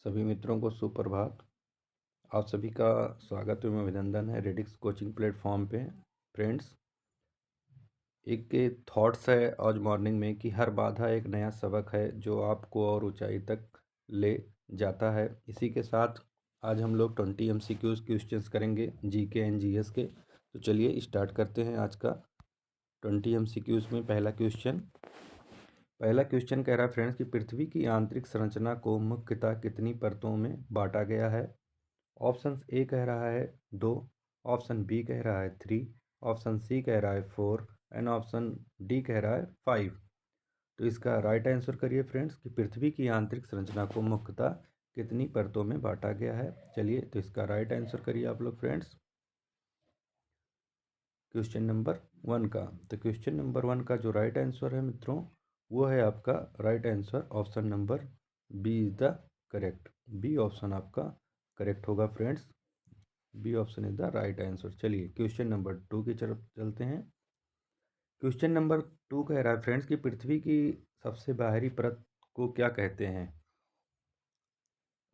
सभी मित्रों को सुप्रभात। आप सभी का स्वागत एवं अभिनंदन है रेडिक्स कोचिंग प्लेटफॉर्म पे। फ्रेंड्स, एक थॉट्स है आज मॉर्निंग में कि हर बाधा एक नया सबक है जो आपको और ऊंचाई तक ले जाता है। इसी के साथ आज हम लोग 20 MCQs क्वेश्चंस करेंगे जीके एंड जीएस के। तो चलिए स्टार्ट करते हैं आज का 20 MCQs में पहला क्वेश्चन कह रहा है फ्रेंड्स कि पृथ्वी की आंतरिक संरचना को मुख्यतः कितनी परतों में बांटा गया है। ऑप्शन ए कह रहा है 2, ऑप्शन बी कह रहा है 3, ऑप्शन सी कह रहा है 4 एंड ऑप्शन डी कह रहा है 5। तो इसका राइट आंसर करिए फ्रेंड्स कि पृथ्वी की आंतरिक संरचना को मुख्यतः कितनी परतों में बांटा गया है। चलिए तो इसका राइट आंसर करिए आप लोग फ्रेंड्स क्वेश्चन नंबर 1 का। तो क्वेश्चन नंबर 1 का जो राइट आंसर है मित्रों वो है आपका right answer option number B is the correct. B option आपका करेक्ट होगा friends. B option is the right answer. चलिए क्वेश्चन नंबर 2 की तरफ चलते हैं। क्वेश्चन नंबर 2 कह रहा है फ्रेंड्स कि पृथ्वी की सबसे बाहरी परत को क्या कहते हैं।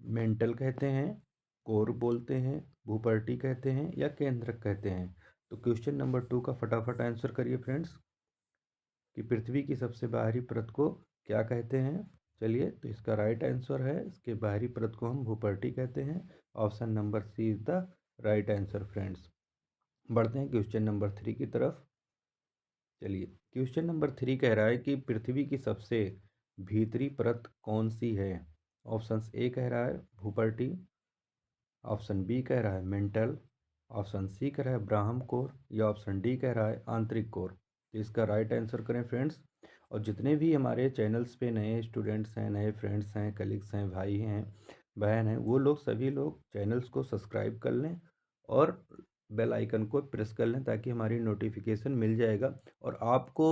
मेंटल कहते हैं, कोर बोलते हैं, भूपर्टी कहते हैं या केंद्रक कहते हैं। तो क्वेश्चन नंबर 2 का फटाफट आंसर करिए फ्रेंड्स कि पृथ्वी की सबसे बाहरी परत को क्या कहते हैं। चलिए तो इसका राइट आंसर है इसके बाहरी परत को हम भूपर्टी कहते हैं। Option number C is the right answer friends. बढ़ते हैं क्वेश्चन नंबर 3 की तरफ। चलिए क्वेश्चन नंबर 3 कह रहा है कि पृथ्वी की सबसे भीतरी परत कौन सी है। ऑप्शन ए कह रहा है भूपर्टी, ऑप्शन बी कह रहा है मेंटल, ऑप्शन सी कह रहा है ब्राह्म कोर या ऑप्शन डी कह रहा है आंतरिक कोर। तो इसका राइट आंसर करें फ्रेंड्स। और जितने भी हमारे चैनल्स पे नए स्टूडेंट्स हैं, नए फ्रेंड्स हैं, कलीग्स हैं, भाई हैं, बहन हैं, वो लोग सभी लोग चैनल्स को सब्सक्राइब कर लें और बेल आइकन को प्रेस कर लें ताकि हमारी नोटिफिकेशन मिल जाएगा। और आपको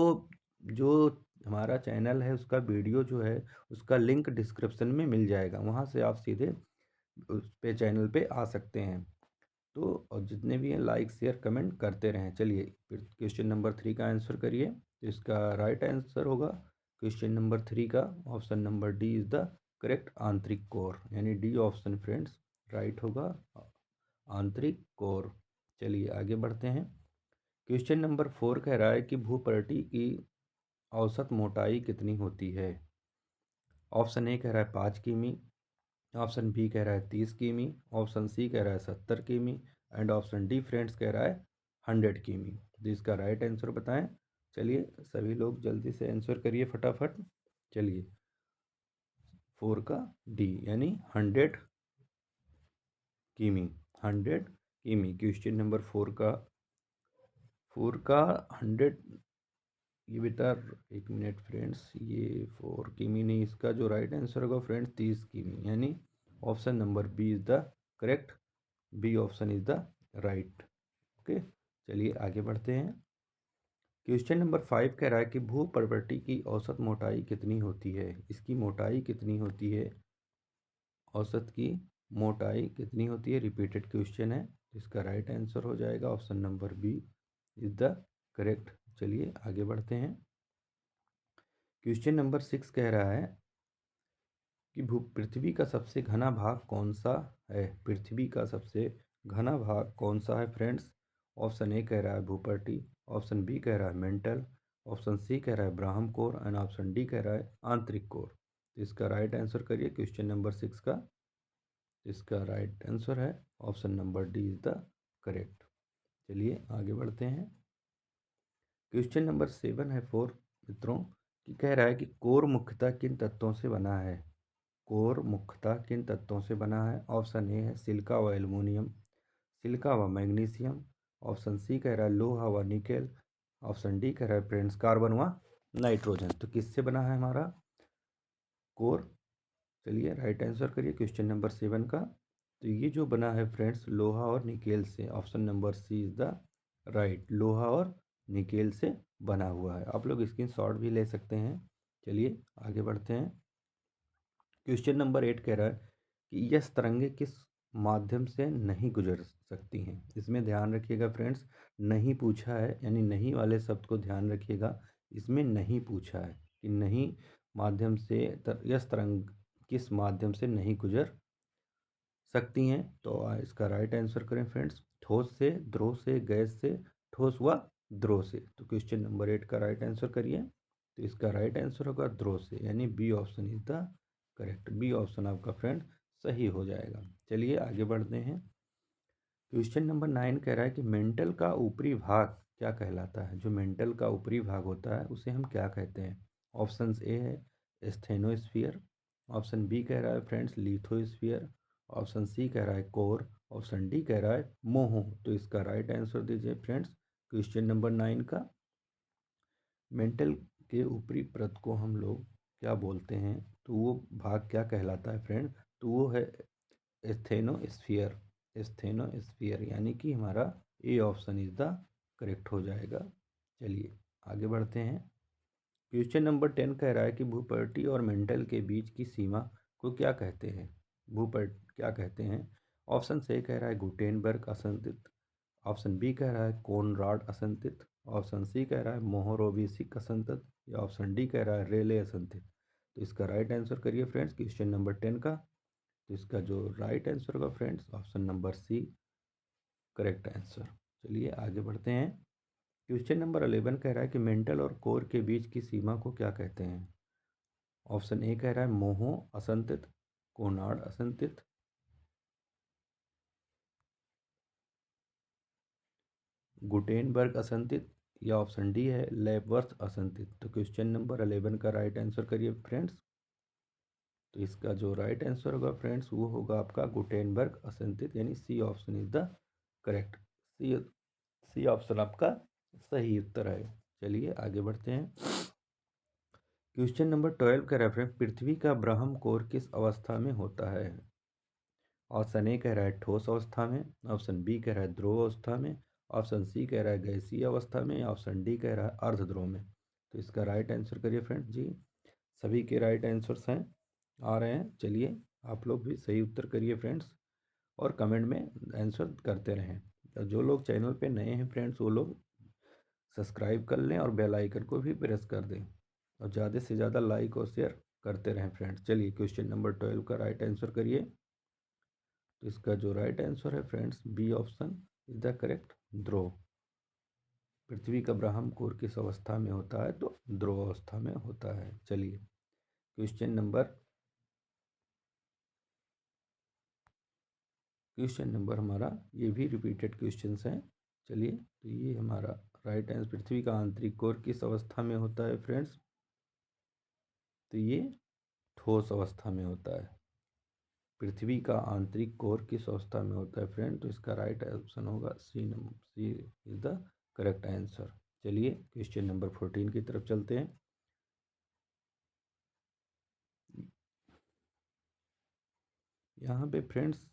जो हमारा चैनल है उसका वीडियो जो है उसका लिंक डिस्क्रिप्शन में मिल जाएगा, वहाँ से आप सीधे उस पे चैनल पे आ सकते हैं। तो और जितने भी हैं लाइक शेयर कमेंट करते रहें। चलिए फिर क्वेश्चन नंबर 3 का आंसर करिए। तो इसका राइट आंसर होगा क्वेश्चन नंबर 3 का option number D is the correct आंतरिक कोर, यानी डी ऑप्शन फ्रेंड्स राइट होगा आंतरिक कोर। चलिए आगे बढ़ते हैं। क्वेश्चन नंबर 4 कह रहा है कि भूपर्टी की औसत मोटाई कितनी होती है। ऑप्शन ए कह रहा है 5 किमी, ऑप्शन बी कह रहा है 30 किमी, ऑप्शन सी कह रहा है 70 किमी एंड ऑप्शन डी फ्रेंड्स कह रहा है 100 किमी। तो इसका राइट आंसर बताएं। चलिए सभी लोग जल्दी से आंसर करिए फटाफट। चलिए 4 का डी यानी 100 किमी। 100 किमी क्वेश्चन नंबर 4 का 100। ये बेटा एक मिनट फ्रेंड्स, ये 4 किमी नहीं, इसका जो राइट आंसर होगा फ्रेंड्स 30 किमी, यानी option number B is the correct. B option is the right. Okay चलिए आगे बढ़ते हैं। क्वेश्चन नंबर 5 कह रहा है कि भूपर्वती की औसत मोटाई कितनी होती है। इसकी मोटाई कितनी होती है, औसत की मोटाई कितनी होती है, रिपीटेड क्वेश्चन है। इसका राइट आंसर हो जाएगा option number B is the correct. चलिए आगे बढ़ते हैं। क्वेश्चन नंबर 6 कह रहा है कि पृथ्वी का सबसे घना भाग कौन सा है। पृथ्वी का सबसे घना भाग कौन सा है फ्रेंड्स। ऑप्शन ए कह रहा है भूपर्टी, ऑप्शन बी कह रहा है मेंटल, ऑप्शन सी कह रहा है ब्राह्म कोर एंड ऑप्शन डी कह रहा है आंतरिक कोर। तो इसका राइट आंसर करिए क्वेश्चन नंबर 6 का। इसका राइट आंसर है option number D is the correct. चलिए आगे बढ़ते हैं। क्वेश्चन नंबर 7 है 4 मित्रों कि कह रहा है कि कोर मुख्यतः किन तत्वों से बना है। कोर मुख्यतः किन तत्वों से बना है। ऑप्शन ए है सिलिका व एल्युमिनियम, सिलिका व मैग्नीशियम, ऑप्शन सी कह रहा है लोहा व निकेल, ऑप्शन डी कह रहा है फ्रेंड्स कार्बन व नाइट्रोजन। तो किससे बना है हमारा कोर। चलिए राइट आंसर करिए क्वेश्चन नंबर 7 का। तो ये जो बना है फ्रेंड्स लोहा और निकेल से। Option number C is the right, लोहा और निकेल से बना हुआ है। आप लोग स्क्रीनशॉट भी ले सकते हैं। चलिए आगे बढ़ते हैं। क्वेश्चन नंबर 8 कह रहा है कि यह तरंगे किस माध्यम से नहीं गुजर सकती हैं। इसमें ध्यान रखिएगा फ्रेंड्स, नहीं पूछा है, यानी नहीं वाले शब्द को ध्यान रखिएगा। इसमें नहीं पूछा है कि नहीं माध्यम से यह तरंग किस माध्यम से नहीं गुजर सकती हैं। तो इसका राइट आंसर करें फ्रेंड्स, ठोस से, द्रव से, गैस से, ठोस व द्रव से। तो क्वेश्चन नंबर 8 का राइट आंसर करिए। तो इसका राइट आंसर होगा द्रव से, यानी B option is the correct. B option आपका फ्रेंड सही हो जाएगा। चलिए आगे बढ़ते हैं। क्वेश्चन नंबर 9 कह रहा है कि मेंटल का ऊपरी भाग क्या कहलाता है। जो मेंटल का ऊपरी भाग होता है उसे हम क्या कहते हैं। ऑप्शन ए है स्टेनोस्फियर, ऑप्शन बी कह रहा है फ्रेंड्स लिथोस्फियर, ऑप्शन सी कह रहा है कोर, ऑप्शन डी कह रहा है मोहो। तो इसका राइट आंसर दीजिए फ्रेंड्स क्वेश्चन नंबर 9 का। मेंटल के ऊपरी परत को हम लोग क्या बोलते हैं, तो वो भाग क्या कहलाता है फ्रेंड, तो वो है स्टेनोस्फियर। स्टेनोस्फियर यानी कि हमारा A option is the correct हो जाएगा। चलिए आगे बढ़ते हैं। क्वेश्चन नंबर 10 कह रहा है कि भूपर्टी और मेंटल के बीच की सीमा को क्या कहते हैं। भूपर्ट क्या कहते हैं। ऑप्शन ए कह रहा है गुटेनबर्ग असंतुलित, ऑप्शन बी कह रहा है कोनराड असंतुलित, ऑप्शन सी कह रहा है मोहरोविसिक असंतुलित, या ऑप्शन डी कह रहा है रेले असंतुलित। तो इसका राइट आंसर करिए फ्रेंड्स क्वेश्चन नंबर 10 का। तो इसका जो राइट आंसर होगा friends option number C correct answer. चलिए आगे बढ़ते हैं। क्वेश्चन नंबर 11 कह रहा है कि मेंटल और कोर के बीच की सीमा को क्या कहते हैं। ऑप्शन ए कह रहा है मोहो असंतुलित, कोनार्ड असंतुलित, गुटेनबर्ग असंतुलित, या ऑप्शन डी है लेबवर्थ असंतुलित। तो क्वेश्चन नंबर 11 का राइट आंसर करिए फ्रेंड्स। तो इसका जो राइट आंसर होगा फ्रेंड्स वो होगा आपका गुटेनबर्ग असंतुलित, यानी C option is the correct. C option आपका सही उत्तर है। चलिए आगे बढ़ते हैं। क्वेश्चन नंबर 12 का रेफरेंस पृथ्वी का ब्रह्म कोर किस अवस्था में होता है। ऑप्शन ए कह रहा है ठोस अवस्था में, ऑप्शन बी कह रहा है ध्रुव अवस्था में, ऑप्शन सी कह रहा है गैसीय अवस्था में, ऑप्शन डी कह रहा है अर्धध्रुव में। तो इसका राइट आंसर करिए फ्रेंड्स जी। सभी के राइट आंसर्स हैं आ रहे हैं। चलिए आप लोग भी सही उत्तर करिए फ्रेंड्स, और कमेंट में आंसर करते रहें। तो जो लोग चैनल पे नए हैं फ्रेंड्स वो लोग सब्सक्राइब कर लें और बेल आइकन को भी प्रेस कर दें, और ज़्यादा से ज़्यादा लाइक और शेयर करते रहें फ्रेंड्स। चलिए क्वेश्चन नंबर 12 का राइट आंसर करिए। तो इसका जो राइट आंसर है friends B option is the correct ध्रुव। पृथ्वी का ब्रह्म कोर किस अवस्था में होता है, तो ध्रुव अवस्था में होता है। चलिए क्वेश्चन नंबर हमारा ये भी रिपीटेड क्वेश्चंस हैं। चलिए तो ये हमारा राइट आंसर पृथ्वी का आंतरिक कोर किस अवस्था में होता है फ्रेंड्स, तो ये ठोस अवस्था में होता है। पृथ्वी का आंतरिक कोर किस अवस्था में होता है फ्रेंड, तो इसका राइट ऑप्शन होगा सी इज द करेक्ट आंसर। चलिए क्वेश्चन नंबर 14 की तरफ चलते हैं। यहाँ पे फ्रेंड्स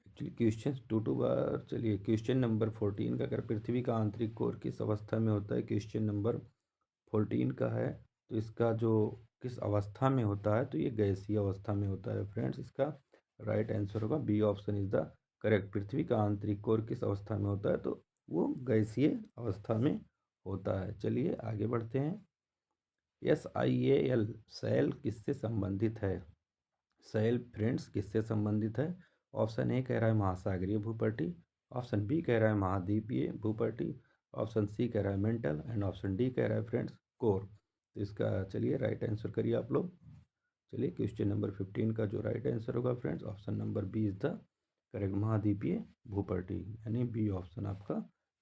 एक्चुअली क्वेश्चन टू बार। चलिए क्वेश्चन नंबर 14 का अगर पृथ्वी का आंतरिक कोर किस अवस्था में होता है, क्वेश्चन नंबर 14 का है, तो इसका जो किस अवस्था में होता है, तो ये गैसीय अवस्था में होता है फ्रेंड्स। इसका राइट आंसर होगा B option is the correct. पृथ्वी का आंतरिक कोर किस अवस्था में होता है, तो वो गैसीय अवस्था में होता है। चलिए आगे बढ़ते हैं। SiAl सेल किससे संबंधित है। सेल फ्रेंड्स किससे संबंधित है। ऑप्शन ए कह रहा है महासागरीय भूपर्टी, ऑप्शन बी कह रहा है महाद्वीपीय भूपर्टी, ऑप्शन सी कह रहा है मेंटल, एंड ऑप्शन डी कह रहा है फ्रेंड्स कोर। तो इसका चलिए राइट आंसर करिए आप लोग। चलिए क्वेश्चन नंबर 15 का जो राइट आंसर होगा friends option number B is the correct, महाद्वीपीय भूपर्टी, यानी बी ऑप्शन आपका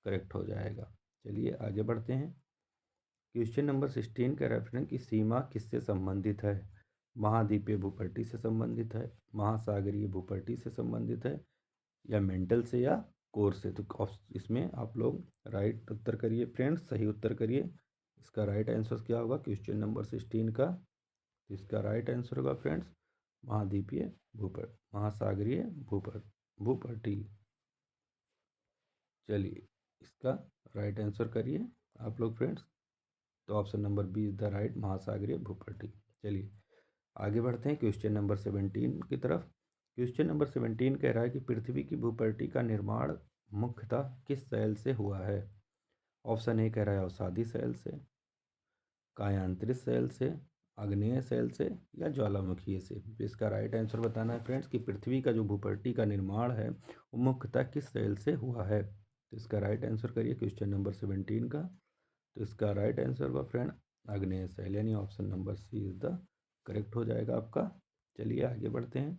करेक्ट हो जाएगा। चलिए आगे बढ़ते हैं। क्वेश्चन नंबर 16 का रेफरेंस की सीमा किससे संबंधित है। महाद्वीपीय भूपट्टी से संबंधित है, महासागरीय भूपट्टी से संबंधित है, या मेंटल से, या कोर से। तो इसमें आप लोग राइट उत्तर करिए फ्रेंड्स, सही उत्तर करिए। इसका राइट आंसर क्या होगा क्वेश्चन नंबर 16 का। तो इसका राइट आंसर होगा फ्रेंड्स महाद्वीपीय महासागरीय भूपट्टी। चलिए इसका राइट आंसर करिए आप लोग फ्रेंड्स। तो option number B is the right, महासागरीय भूपट्टी। चलिए आगे बढ़ते हैं क्वेश्चन नंबर 17 की तरफ। क्वेश्चन नंबर 17 कह रहा है कि पृथ्वी की भूपट्टी का निर्माण मुख्यतः किस सेल से हुआ है। ऑप्शन ए कह रहा है अवसादी सेल से, कायांतरित सेल से, आग्नेय सेल से या ज्वालामुखी से। तो इसका राइट आंसर बताना है फ्रेंड्स कि पृथ्वी का जो भूपट्टी का निर्माण है वो मुख्यतः किस सेल से हुआ है। तो इसका राइट आंसर करिए क्वेश्चन नंबर 17 का। तो इसका राइट आंसर होगा फ्रेंड आग्नेय सेल, यानी option number C is the correct हो जाएगा आपका। चलिए आगे बढ़ते हैं।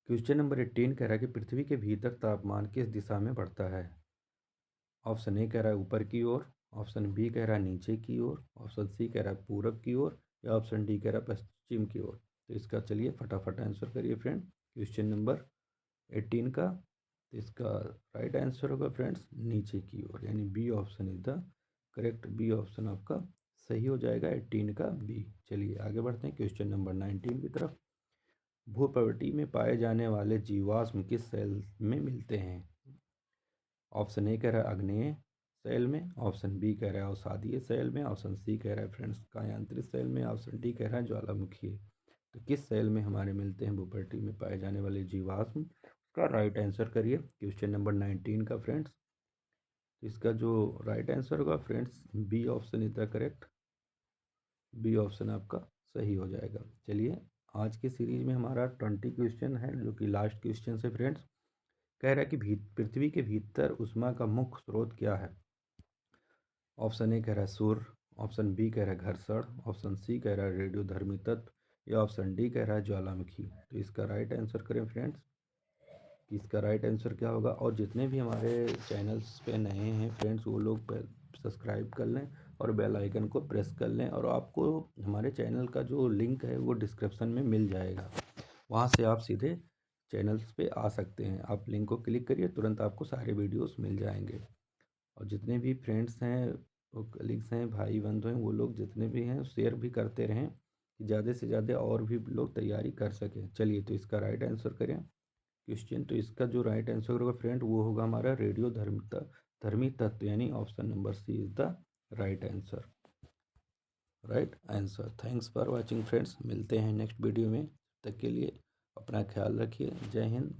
क्वेश्चन नंबर 18 कह रहा है कि पृथ्वी के भीतर तापमान किस दिशा में बढ़ता है। ऑप्शन ए कह रहा है ऊपर की ओर, ऑप्शन बी कह रहा है नीचे की ओर, ऑप्शन सी कह रहा है पूरब की ओर, या ऑप्शन डी कह रहा है पश्चिम की ओर। तो इसका चलिए फटाफट आंसर करिए फ्रेंड क्वेश्चन नंबर 18 का। तो इसका राइट आंसर होगा फ्रेंड्स नीचे की ओर, यानी B option is the correct. B option आपका सही हो जाएगा 18 का बी। चलिए आगे बढ़ते हैं क्वेश्चन नंबर 19 की तरफ। भूप्रवृत्ति में पाए जाने वाले जीवाश्म किस सेल में मिलते हैं। ऑप्शन ए कह रहा है आग्नेय सेल में, ऑप्शन बी कह रहा है अवसादीय सेल में, ऑप्शन सी कह रहा है फ्रेंड्स कायांतरित सेल में, ऑप्शन डी कह रहा है ज्वालामुखी। तो किस सेल में हमारे मिलते हैं भूप्रवृत्ति में पाए जाने वाले जीवाश्म, उसका राइट आंसर करिए क्वेश्चन नंबर 19 का फ्रेंड्स। इसका जो राइट आंसर होगा friends B option is the correct. B option आपका सही हो जाएगा। चलिए आज के सीरीज में हमारा 20 क्वेश्चन है जो कि लास्ट क्वेश्चन है फ्रेंड्स। कह रहा है कि पृथ्वी के भीतर ऊष्मा का मुख्य स्रोत क्या है। ऑप्शन ए कह रहा है सूर्य, ऑप्शन बी कह रहा है घर्षण, ऑप्शन सी कह रहा है रेडियोधर्मी तत्व, या ऑप्शन डी कह रहा है ज्वालामुखी। तो इसका राइट आंसर करें फ्रेंड्स कि इसका राइट आंसर क्या होगा। और जितने भी हमारे चैनल्स पे नए हैं फ्रेंड्स वो लोग सब्सक्राइब कर लें और बेल आइकन को प्रेस कर लें, और आपको हमारे चैनल का जो लिंक है वो डिस्क्रिप्शन में मिल जाएगा, वहाँ से आप सीधे चैनल्स पे आ सकते हैं। आप लिंक को क्लिक करिए, तुरंत आपको सारे वीडियोस मिल जाएंगे। और जितने भी फ्रेंड्स हैं वो कलीग्स हैं भाई बंधु हैं वो लोग जितने भी हैं शेयर भी करते रहें कि ज़्यादा से ज़्यादा और भी लोग तैयारी कर सकें। चलिए तो इसका राइट आंसर करें क्वेश्चन। तो इसका जो राइट आंसर होगा फ्रेंड वो होगा हमारा रेडियो धर्मी तत्व, यानी option number C is the right answer. Right answer. Thanks for watching friends, मिलते हैं नेक्स्ट वीडियो में। तब तक के लिए अपना ख्याल रखिए। जय हिंद।